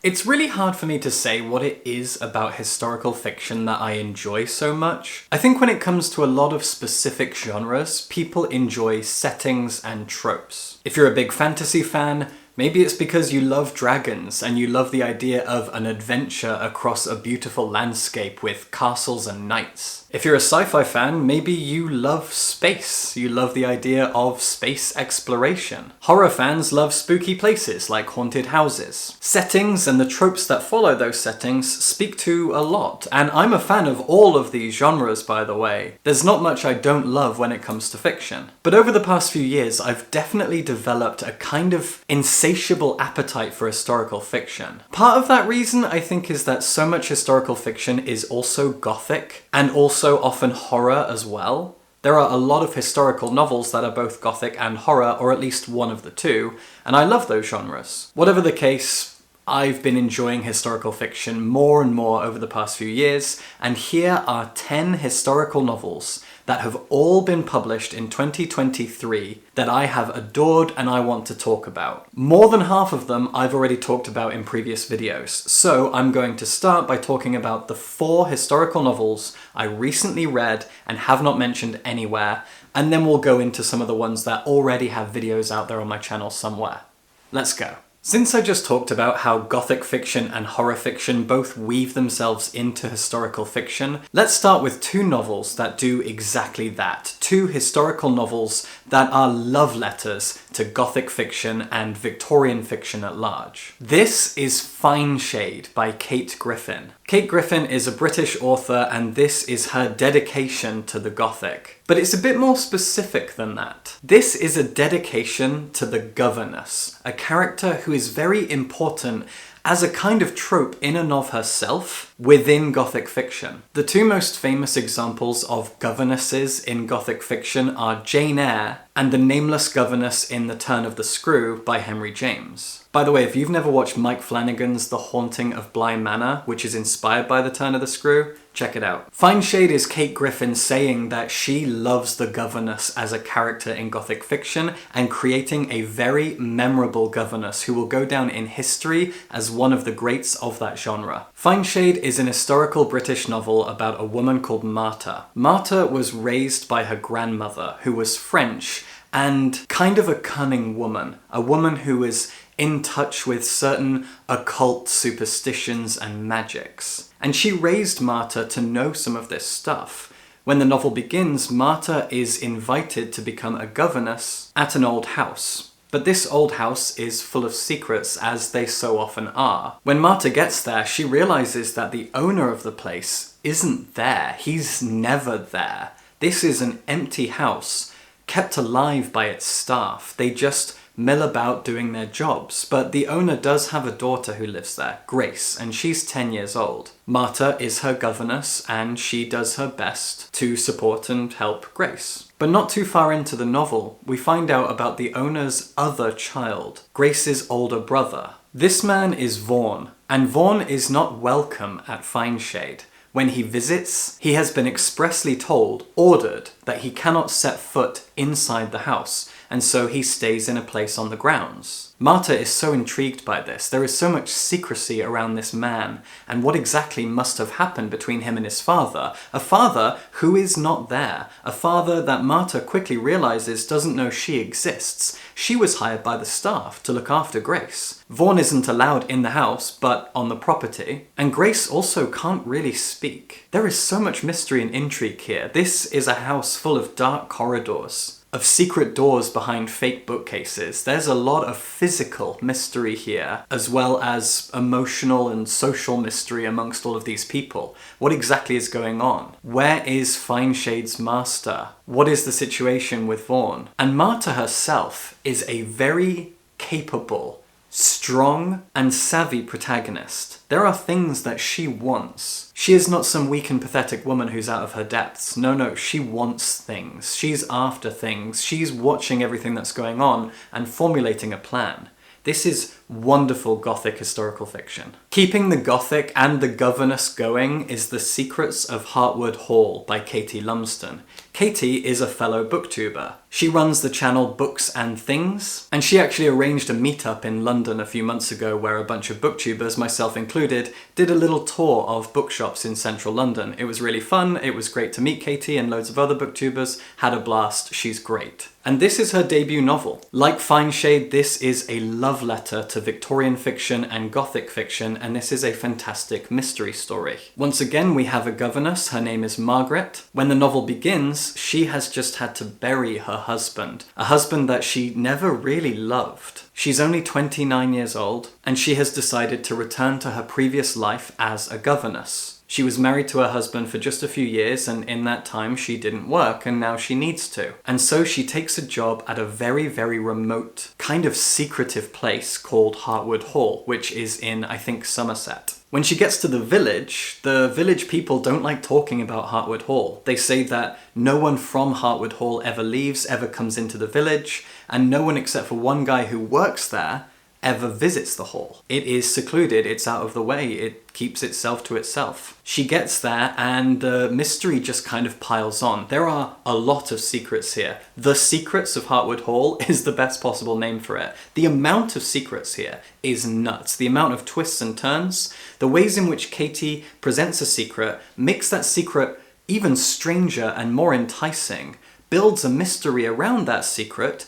It's really hard for me to say what it is about historical fiction that I enjoy so much. I think when it comes to a lot of specific genres, people enjoy settings and tropes. If you're a big fantasy fan, maybe it's because you love dragons and you love the idea of an adventure across a beautiful landscape with castles and knights. If you're a sci-fi fan, maybe you love space. You love the idea of space exploration. Horror fans love spooky places like haunted houses. Settings and the tropes that follow those settings speak to a lot, and I'm a fan of all of these genres, by the way. There's not much I don't love when it comes to fiction. But over the past few years, I've definitely developed a kind of insatiable appetite for historical fiction. Part of that reason, I think, is that so much historical fiction is also gothic, and also often horror as well. There are a lot of historical novels that are both gothic and horror, or at least one of the two, and I love those genres. Whatever the case, I've been enjoying historical fiction more and more over the past few years, and here are 10 historical novels that have all been published in 2023 that I have adored and I want to talk about. More than half of them I've already talked about in previous videos, so I'm going to start by talking about the 4 historical novels I recently read and have not mentioned anywhere, and then we'll go into some of the ones that already have videos out there on my channel somewhere. Let's go. Since I just talked about how gothic fiction and horror fiction both weave themselves into historical fiction, let's start with 2 novels that do exactly that. 2 historical novels that are love letters to gothic fiction and Victorian fiction at large. This is Fyneshade by Kate Griffin. Kate Griffin is a British author, and this is her dedication to the Gothic. But it's a bit more specific than that. This is a dedication to the governess, a character who is very important as a kind of trope in and of herself within Gothic fiction. The 2 most famous examples of governesses in Gothic fiction are Jane Eyre and the nameless governess in The Turn of the Screw by Henry James. By the way, if you've never watched Mike Flanagan's The Haunting of Bly Manor, which is inspired by The Turn of the Screw, check it out. Fyneshade is Kate Griffin saying that she loves the governess as a character in Gothic fiction and creating a very memorable governess who will go down in history as one of the greats of that genre. Fyneshade is an historical British novel about a woman called Marta. Marta was raised by her grandmother, who was French and kind of a cunning woman, a woman who was in touch with certain occult superstitions and magics. And she raised Marta to know some of this stuff. When the novel begins, Marta is invited to become a governess at an old house. But this old house is full of secrets, as they so often are. When Marta gets there, she realizes that the owner of the place isn't there. He's never there. This is an empty house, kept alive by its staff. They just mill about doing their jobs, but the owner does have a daughter who lives there, Grace, and she's 10 years old. Marta is her governess, and she does her best to support and help Grace. But not too far into the novel, we find out about the owner's other child, Grace's older brother. This man is Vaughan, and Vaughan is not welcome at Fyneshade. When he visits, he has been expressly told, ordered, that he cannot set foot inside the house, and so he stays in a place on the grounds. Marta is so intrigued by this. There is so much secrecy around this man, and what exactly must have happened between him and his father? A father who is not there. A father that Marta quickly realizes doesn't know she exists. She was hired by the staff to look after Grace. Vaughan isn't allowed in the house, but on the property. And Grace also can't really speak. There is so much mystery and intrigue here. This is a house full of dark corridors, of secret doors behind fake bookcases. There's a lot of physical mystery here, as well as emotional and social mystery amongst all of these people. What exactly is going on? Where is Fyneshade's master? What is the situation with Vaughan? And Marta herself is a very capable, strong and savvy protagonist. There are things that she wants. She is not some weak and pathetic woman who's out of her depths. No, she wants things. She's after things. She's watching everything that's going on and formulating a plan. This is wonderful Gothic historical fiction. Keeping the Gothic and the governess going is The Secrets of Hartwood Hall by Katie Lumsden. Katie is a fellow booktuber. She runs the channel Books and Things, and she actually arranged a meetup in London a few months ago where a bunch of booktubers, myself included, did a little tour of bookshops in central London. It was really fun, it was great to meet Katie and loads of other booktubers, had a blast, she's great. And this is her debut novel. Like Fyneshade, this is a love letter to Victorian fiction and Gothic fiction, and this is a fantastic mystery story. Once again, we have a governess, her name is Margaret. When the novel begins, she has just had to bury her husband, a husband that she never really loved. She's only 29 years old, and she has decided to return to her previous life as a governess. She was married to her husband for just a few years, and in that time she didn't work, and now she needs to. And so she takes a job at a very, very remote, kind of secretive place called Hartwood Hall, which is in, I think, Somerset. When she gets to the village people don't like talking about Hartwood Hall. They say that no one from Hartwood Hall ever leaves, ever comes into the village, and no one except for one guy who works there ever visits the hall. It is secluded, it's out of the way, it keeps itself to itself. She gets there and the mystery just kind of piles on. There are a lot of secrets here. The Secrets of Hartwood Hall is the best possible name for it. The amount of secrets here is nuts. The amount of twists and turns, the ways in which Katie presents a secret, makes that secret even stranger and more enticing, builds a mystery around that secret,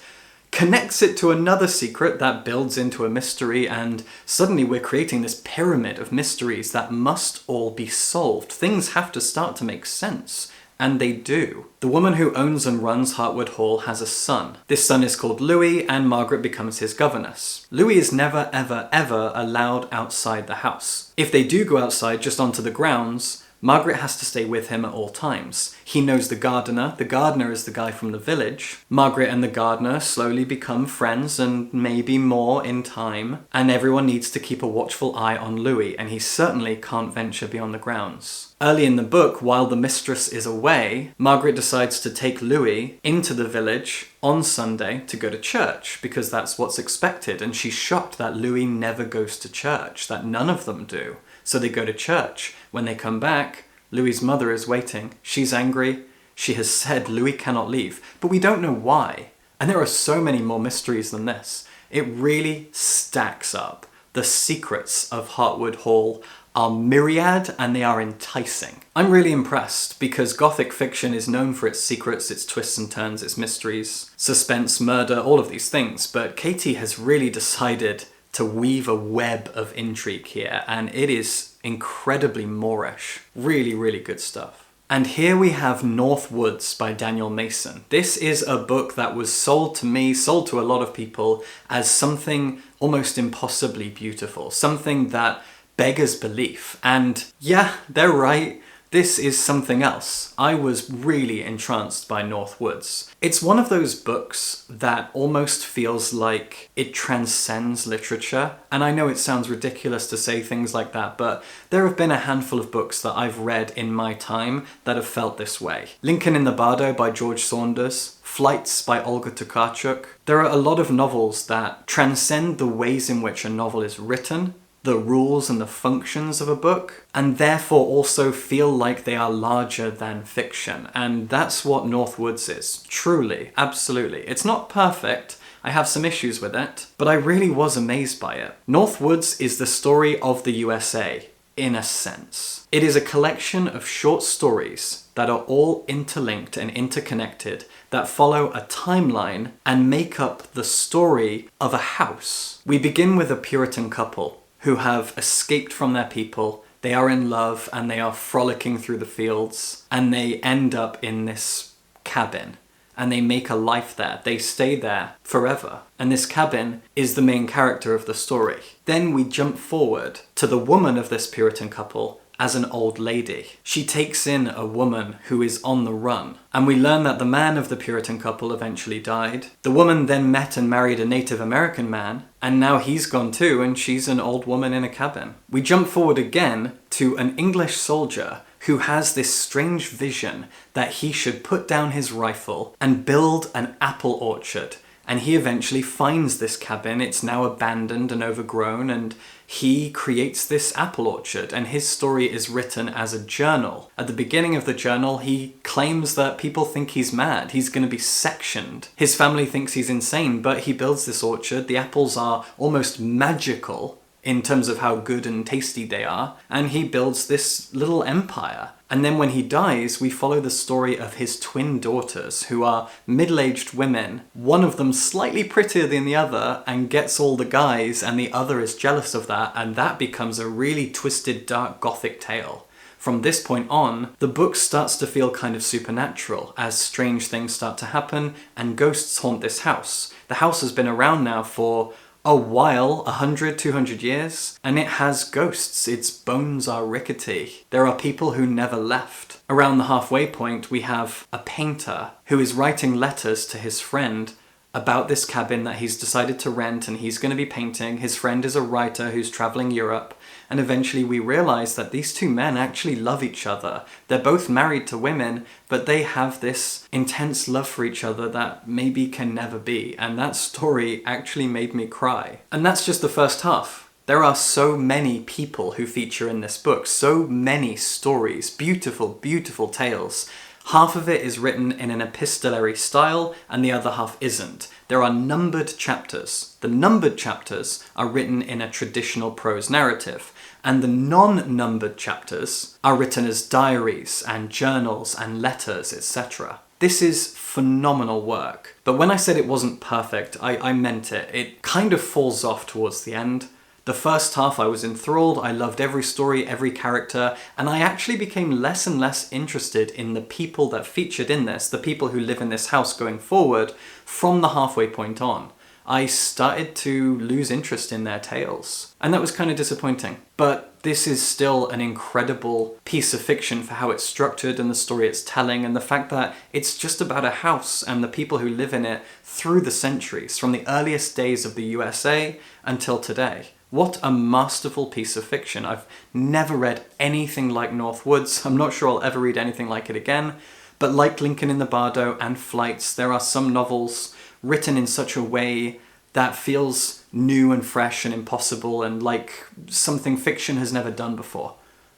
connects it to another secret that builds into a mystery, and suddenly we're creating this pyramid of mysteries that must all be solved. Things have to start to make sense, and they do. The woman who owns and runs Hartwood Hall has a son. This son is called Louis, and Margaret becomes his governess. Louis is never, ever, ever allowed outside the house. If they do go outside just onto the grounds, Margaret has to stay with him at all times. He knows the gardener. The gardener is the guy from the village. Margaret and the gardener slowly become friends, and maybe more in time. And everyone needs to keep a watchful eye on Louis, and he certainly can't venture beyond the grounds. Early in the book, while the mistress is away, Margaret decides to take Louis into the village on Sunday to go to church, because that's what's expected. And she's shocked that Louis never goes to church, that none of them do. So they go to church. When they come back, Louis's mother is waiting. She's angry. She has said Louis cannot leave, but we don't know why. And there are so many more mysteries than this. It really stacks up. The secrets of Hartwood Hall are myriad and they are enticing. I'm really impressed because Gothic fiction is known for its secrets, its twists and turns, its mysteries, suspense, murder, all of these things, but Katie has really decided to weave a web of intrigue here, and it is incredibly Moorish. Really, really good stuff. And here we have Northwoods by Daniel Mason. This is a book that was sold to me, sold to a lot of people, as something almost impossibly beautiful, something that beggars belief. And yeah, they're right. This is something else. I was really entranced by Northwoods. It's one of those books that almost feels like it transcends literature. And I know it sounds ridiculous to say things like that, but there have been a handful of books that I've read in my time that have felt this way. Lincoln in the Bardo by George Saunders, Flights by Olga Tokarczuk. There are a lot of novels that transcend the ways in which a novel is written, the rules and the functions of a book, and therefore also feel like they are larger than fiction. And that's what Northwoods is. Truly, absolutely. It's not perfect. I have some issues with it, but I really was amazed by it. Northwoods is the story of the USA, in a sense. It is a collection of short stories that are all interlinked and interconnected, that follow a timeline and make up the story of a house. We begin with a Puritan couple who have escaped from their people. They are in love and they are frolicking through the fields, and they end up in this cabin and they make a life there. They stay there forever. And this cabin is the main character of the story. Then we jump forward to the woman of this Puritan couple as an old lady. She takes in a woman who is on the run, and we learn that the man of the Puritan couple eventually died. The woman then met and married a Native American man, and now he's gone too, and she's an old woman in a cabin. We jump forward again to an English soldier who has this strange vision that he should put down his rifle and build an apple orchard. And he eventually finds this cabin. It's now abandoned and overgrown, and he creates this apple orchard, and his story is written as a journal. At the beginning of the journal, he claims that people think he's mad. He's going to be sectioned. His family thinks he's insane, but he builds this orchard. The apples are almost magical in terms of how good and tasty they are, and he builds this little empire. And then when he dies, we follow the story of his twin daughters, who are middle-aged women, one of them slightly prettier than the other and gets all the guys, and the other is jealous of that, and that becomes a really twisted, dark, gothic tale. From this point on, the book starts to feel kind of supernatural as strange things start to happen and ghosts haunt this house. The house has been around now for a while, 100, 200 years, and it has ghosts. Its bones are rickety. There are people who never left. Around the halfway point, we have a painter who is writing letters to his friend about this cabin that he's decided to rent, and he's going to be painting. His friend is a writer who's traveling Europe, and eventually we realize that these two men actually love each other. They're both married to women, but they have this intense love for each other that maybe can never be, and that story actually made me cry. And that's just the first half. There are so many people who feature in this book, so many stories, beautiful, beautiful tales. Half of it is written in an epistolary style, and the other half isn't. There are numbered chapters. The numbered chapters are written in a traditional prose narrative, and the non-numbered chapters are written as diaries and journals and letters, etc. This is phenomenal work. But when I said it wasn't perfect, I meant it. It kind of falls off towards the end. The first half I was enthralled, I loved every story, every character, and I actually became less and less interested in the people that featured in this, the people who live in this house going forward, from the halfway point on. I started to lose interest in their tales, and that was kind of disappointing. But this is still an incredible piece of fiction for how it's structured and the story it's telling, and the fact that it's just about a house and the people who live in it through the centuries, from the earliest days of the USA until today. What a masterful piece of fiction. I've never read anything like Northwoods. I'm not sure I'll ever read anything like it again. But like Lincoln in the Bardo and Flights, there are some novels written in such a way that feels new and fresh and impossible and like something fiction has never done before.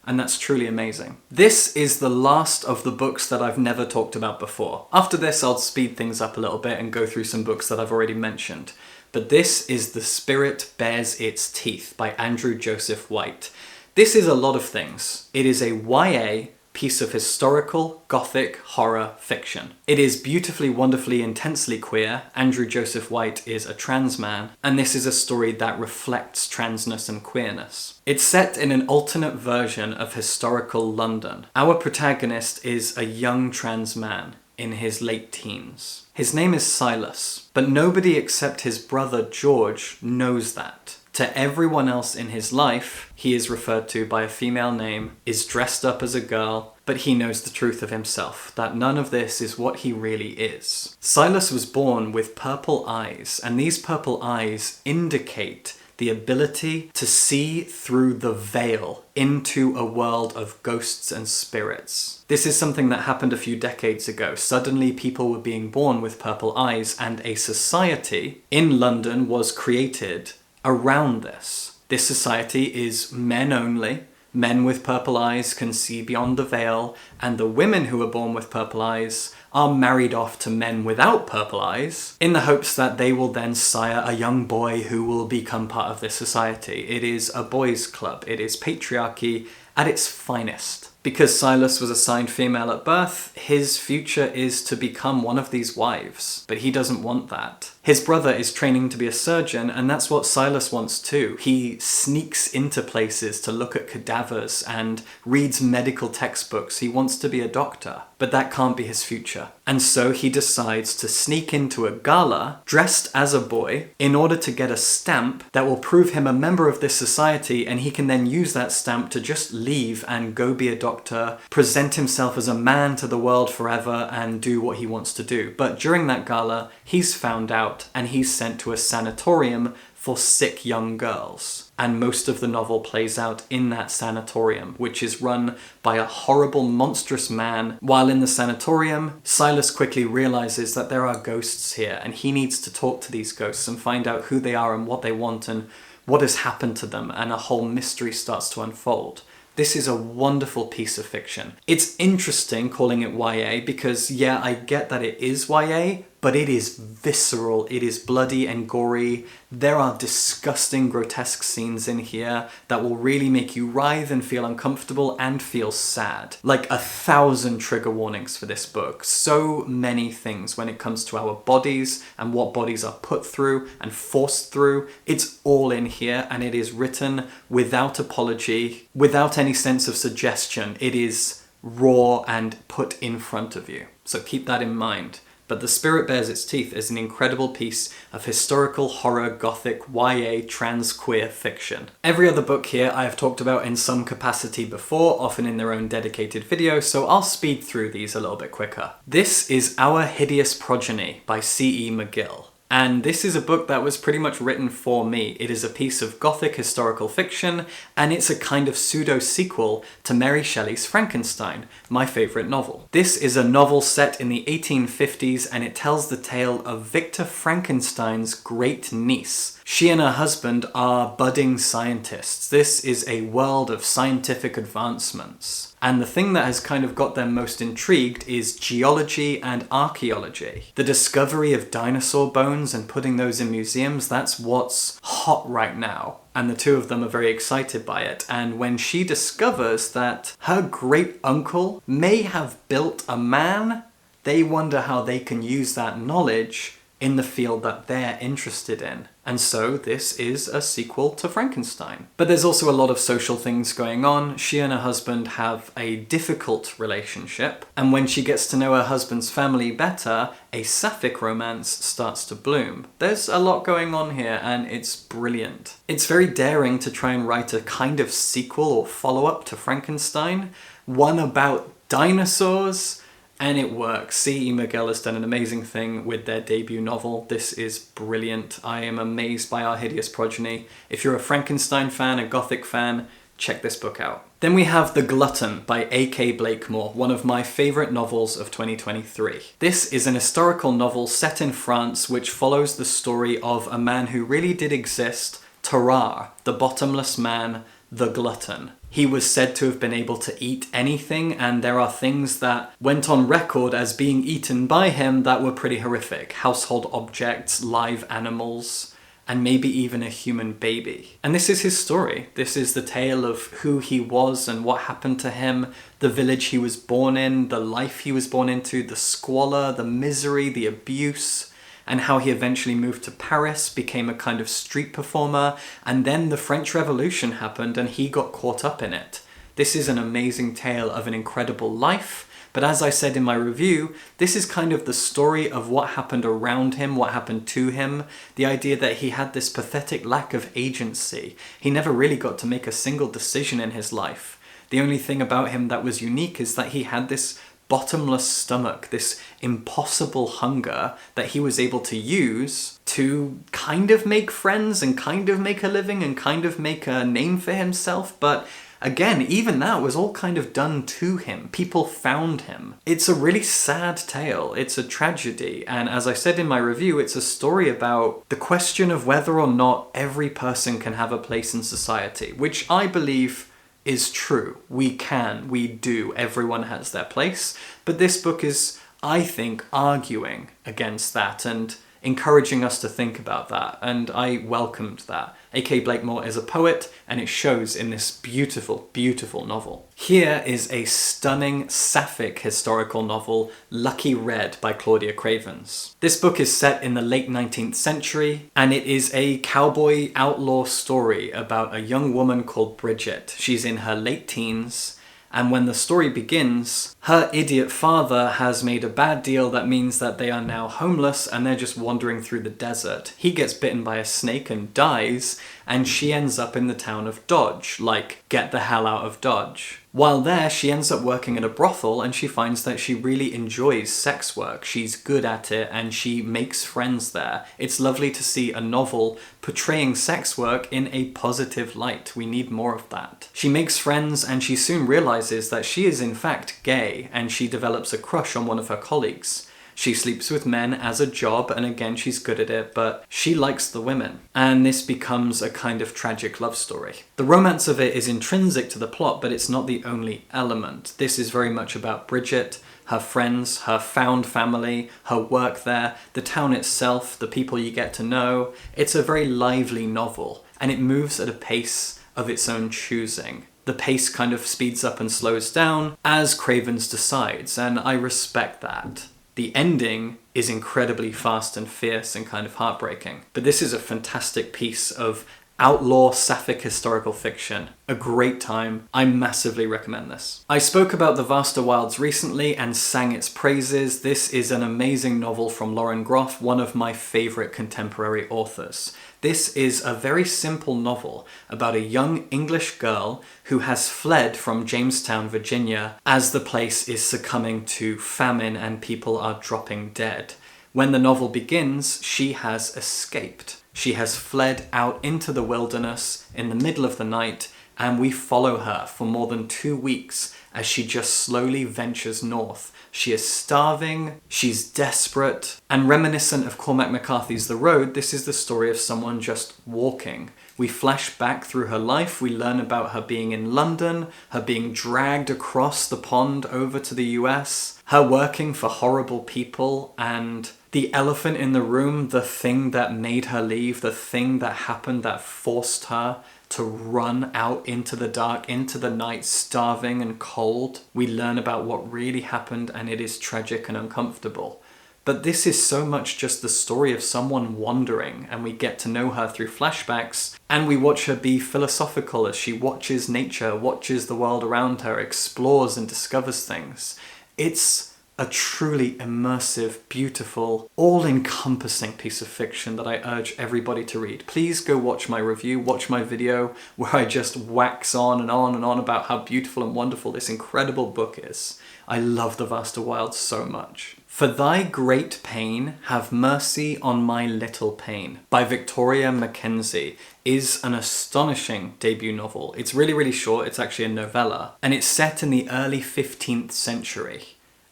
And that's truly amazing. This is the last of the books that I've never talked about before. After this, I'll speed things up a little bit and go through some books that I've already mentioned. But this is The Spirit Bares Its Teeth by Andrew Joseph White. This is a lot of things. It is a YA piece of historical, gothic, horror fiction. It is beautifully, wonderfully, intensely queer. Andrew Joseph White is a trans man, and this is a story that reflects transness and queerness. It's set in an alternate version of historical London. Our protagonist is a young trans man in his late teens. His name is Silas, but nobody except his brother George knows that. To everyone else in his life, he is referred to by a female name, is dressed up as a girl, but he knows the truth of himself, that none of this is what he really is. Silas was born with purple eyes, and these purple eyes indicate the ability to see through the veil into a world of ghosts and spirits. This is something that happened a few decades ago. Suddenly people were being born with purple eyes, and a society in London was created around this. This society is men only. Men with purple eyes can see beyond the veil, and the women who are born with purple eyes are married off to men without purple eyes in the hopes that they will then sire a young boy who will become part of this society. It is a boys' club. It is patriarchy at its finest. Because Silas was assigned female at birth, his future is to become one of these wives, but he doesn't want that. His brother is training to be a surgeon, and that's what Silas wants too. He sneaks into places to look at cadavers and reads medical textbooks. He wants to be a doctor, but that can't be his future. And so he decides to sneak into a gala dressed as a boy in order to get a stamp that will prove him a member of this society, and he can then use that stamp to just leave and go be a doctor, present himself as a man to the world forever, and do what he wants to do. But during that gala, he's found out and he's sent to a sanatorium for sick young girls. And most of the novel plays out in that sanatorium, which is run by a horrible, monstrous man. While in the sanatorium, Silas quickly realizes that there are ghosts here, and he needs to talk to these ghosts and find out who they are and what they want and what has happened to them, and a whole mystery starts to unfold. This is a wonderful piece of fiction. It's interesting calling it YA because, yeah, I get that it is YA, but it is visceral, it is bloody and gory. There are disgusting, grotesque scenes in here that will really make you writhe and feel uncomfortable and feel sad. Like 1,000 trigger warnings for this book. So many things when it comes to our bodies and what bodies are put through and forced through. It's all in here, and it is written without apology, without any sense of suggestion. It is raw and put in front of you. So keep that in mind. But The Spirit Bares Its Teeth is an incredible piece of historical horror, gothic, YA, trans queer fiction. Every other book here I have talked about in some capacity before, often in their own dedicated video, so I'll speed through these a little bit quicker. This is Our Hideous Progeny by C.E. McGill. And this is a book that was pretty much written for me. It is a piece of gothic historical fiction, and it's a kind of pseudo-sequel to Mary Shelley's Frankenstein, my favourite novel. This is a novel set in the 1850s, and it tells the tale of Victor Frankenstein's great niece. She and her husband are budding scientists. This is a world of scientific advancements. And the thing that has kind of got them most intrigued is geology and archaeology. The discovery of dinosaur bones and putting those in museums, that's what's hot right now. And the two of them are very excited by it. And when she discovers that her great uncle may have built a man, they wonder how they can use that knowledge in the field that they're interested in. And so this is a sequel to Frankenstein. But there's also a lot of social things going on. She and her husband have a difficult relationship, and when she gets to know her husband's family better, a sapphic romance starts to bloom. There's a lot going on here, and it's brilliant. It's very daring to try and write a kind of sequel or follow-up to Frankenstein, one about dinosaurs, and it works. C.E. McGill has done an amazing thing with their debut novel. This is brilliant. I am amazed by Our Hideous Progeny. If you're a Frankenstein fan, a Gothic fan, check this book out. Then we have The Glutton by A.K. Blakemore, one of my favourite novels of 2023. This is an historical novel set in France which follows the story of a man who really did exist, Tarare, the bottomless man, the glutton. He was said to have been able to eat anything, and there are things that went on record as being eaten by him that were pretty horrific. Household objects, live animals, and maybe even a human baby. And this is his story. This is the tale of who he was and what happened to him, the village he was born in, the life he was born into, the squalor, the misery, the abuse, and how he eventually moved to Paris, became a kind of street performer, and then the French Revolution happened and he got caught up in it. This is an amazing tale of an incredible life, but as I said in my review, this is kind of the story of what happened around him, what happened to him, the idea that he had this pathetic lack of agency. He never really got to make a single decision in his life. The only thing about him that was unique is that he had this bottomless stomach, this impossible hunger that he was able to use to kind of make friends and kind of make a living and kind of make a name for himself. But again, even that was all kind of done to him. People found him. It's a really sad tale. It's a tragedy. And as I said in my review, it's a story about the question of whether or not every person can have a place in society, which I believe is true. We can, we do, everyone has their place. But this book is, I think, arguing against that and encouraging us to think about that, and I welcomed that. A.K. Blakemore is a poet, and it shows in this beautiful, beautiful novel. Here is a stunning sapphic historical novel, Lucky Red by Claudia Cravens. This book is set in the late 19th century, and it is a cowboy outlaw story about a young woman called Bridget. She's in her late teens, and when the story begins, her idiot father has made a bad deal that means that they are now homeless and they're just wandering through the desert. He gets bitten by a snake and dies, and she ends up in the town of Dodge, like, get the hell out of Dodge. While there, she ends up working at a brothel, and she finds that she really enjoys sex work. She's good at it, and she makes friends there. It's lovely to see a novel portraying sex work in a positive light. We need more of that. She makes friends, and she soon realizes that she is in fact gay, and she develops a crush on one of her colleagues. She sleeps with men as a job, and again, she's good at it, but she likes the women. And this becomes a kind of tragic love story. The romance of it is intrinsic to the plot, but it's not the only element. This is very much about Bridget, her friends, her found family, her work there, the town itself, the people you get to know. It's a very lively novel, and it moves at a pace of its own choosing. The pace kind of speeds up and slows down as Cravens decides, and I respect that. The ending is incredibly fast and fierce and kind of heartbreaking. But this is a fantastic piece of outlaw sapphic historical fiction. A great time. I massively recommend this. I spoke about The Vaster Wilds recently and sang its praises. This is an amazing novel from Lauren Groff, one of my favourite contemporary authors. This is a very simple novel about a young English girl who has fled from Jamestown, Virginia, as the place is succumbing to famine and people are dropping dead. When the novel begins, she has escaped. She has fled out into the wilderness in the middle of the night, and we follow her for more than 2 weeks as she just slowly ventures north. She is starving, she's desperate, and reminiscent of Cormac McCarthy's The Road, this is the story of someone just walking. We flash back through her life, we learn about her being in London, her being dragged across the pond over to the US, her working for horrible people, and the elephant in the room, the thing that made her leave, the thing that happened that forced her to run out into the dark, into the night, starving and cold. We learn about what really happened, and it is tragic and uncomfortable. But this is so much just the story of someone wandering, and we get to know her through flashbacks, and we watch her be philosophical as she watches nature, watches the world around her, explores and discovers things. It's a truly immersive, beautiful, all-encompassing piece of fiction that I urge everybody to read. Please go watch my review, watch my video where I just wax on and on and on about how beautiful and wonderful this incredible book is. I love The Vaster Wilds so much. For Thy Great Pain, Have Mercy on My Little Pain by Victoria McKenzie is an astonishing debut novel. It's really, really short. It's actually a novella, and it's set in the early 15th century.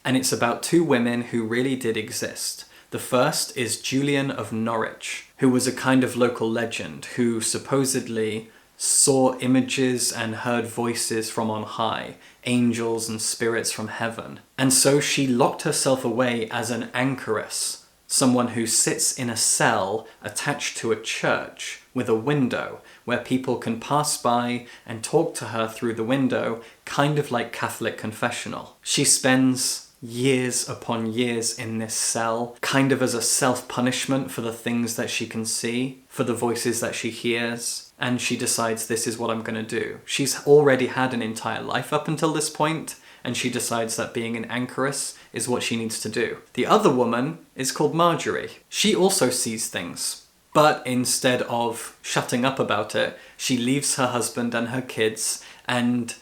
And it's about 2 women who really did exist. The first is Julian of Norwich, who was a kind of local legend who supposedly saw images and heard voices from on high, angels and spirits from heaven. And so she locked herself away as an anchoress, someone who sits in a cell attached to a church with a window where people can pass by and talk to her through the window, kind of like Catholic confessional. She spends years upon years in this cell, kind of as a self-punishment for the things that she can see, for the voices that she hears, and she decides, this is what I'm going to do. She's already had an entire life up until this point, and she decides that being an anchoress is what she needs to do. The other woman is called Marjorie. She also sees things, but instead of shutting up about it, she leaves her husband and her kids, and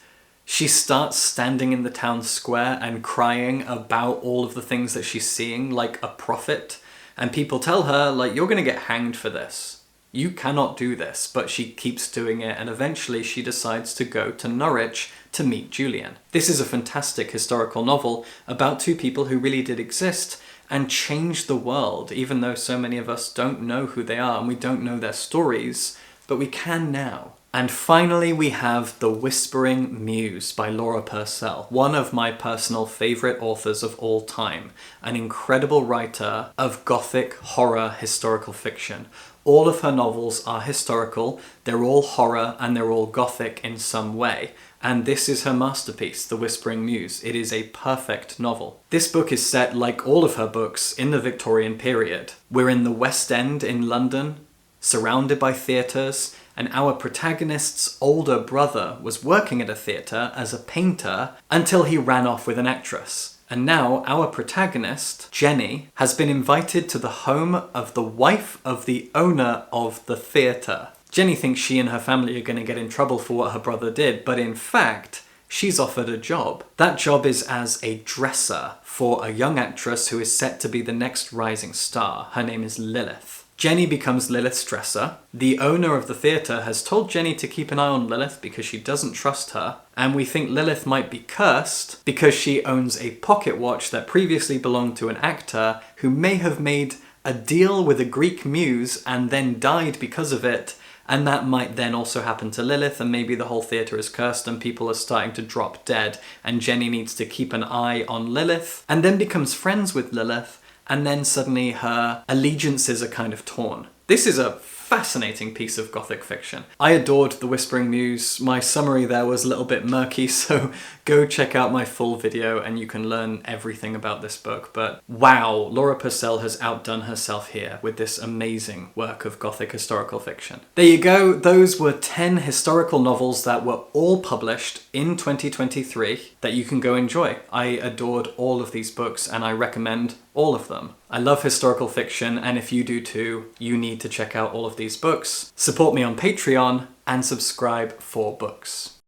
she starts standing in the town square and crying about all of the things that she's seeing like a prophet. And people tell her, like, you're going to get hanged for this. You cannot do this. But she keeps doing it, and eventually she decides to go to Norwich to meet Julian. This is a fantastic historical novel about 2 people who really did exist and changed the world, even though so many of us don't know who they are and we don't know their stories, but we can now. And finally, we have The Whispering Muse by Laura Purcell, one of my personal favourite authors of all time, an incredible writer of gothic horror historical fiction. All of her novels are historical, they're all horror, and they're all gothic in some way. And this is her masterpiece, The Whispering Muse. It is a perfect novel. This book is set, like all of her books, in the Victorian period. We're in the West End in London, surrounded by theatres, and our protagonist's older brother was working at a theatre as a painter until he ran off with an actress. And now our protagonist, Jenny, has been invited to the home of the wife of the owner of the theatre. Jenny thinks she and her family are going to get in trouble for what her brother did, but in fact, she's offered a job. That job is as a dresser for a young actress who is set to be the next rising star. Her name is Lilith. Jenny becomes Lilith's dresser. The owner of the theatre has told Jenny to keep an eye on Lilith because she doesn't trust her, and we think Lilith might be cursed because she owns a pocket watch that previously belonged to an actor who may have made a deal with a Greek muse and then died because of it, and that might then also happen to Lilith, and maybe the whole theatre is cursed and people are starting to drop dead, and Jenny needs to keep an eye on Lilith, and then becomes friends with Lilith, and then suddenly her allegiances are kind of torn. This is a fascinating piece of Gothic fiction. I adored The Whispering Muse. My summary there was a little bit murky, so go check out my full video and you can learn everything about this book. But wow, Laura Purcell has outdone herself here with this amazing work of Gothic historical fiction. There you go, those were 10 historical novels that were all published in 2023 that you can go enjoy. I adored all of these books and I recommend all of them. I love historical fiction, and if you do too, you need to check out all of these books. Support me on Patreon and subscribe for books.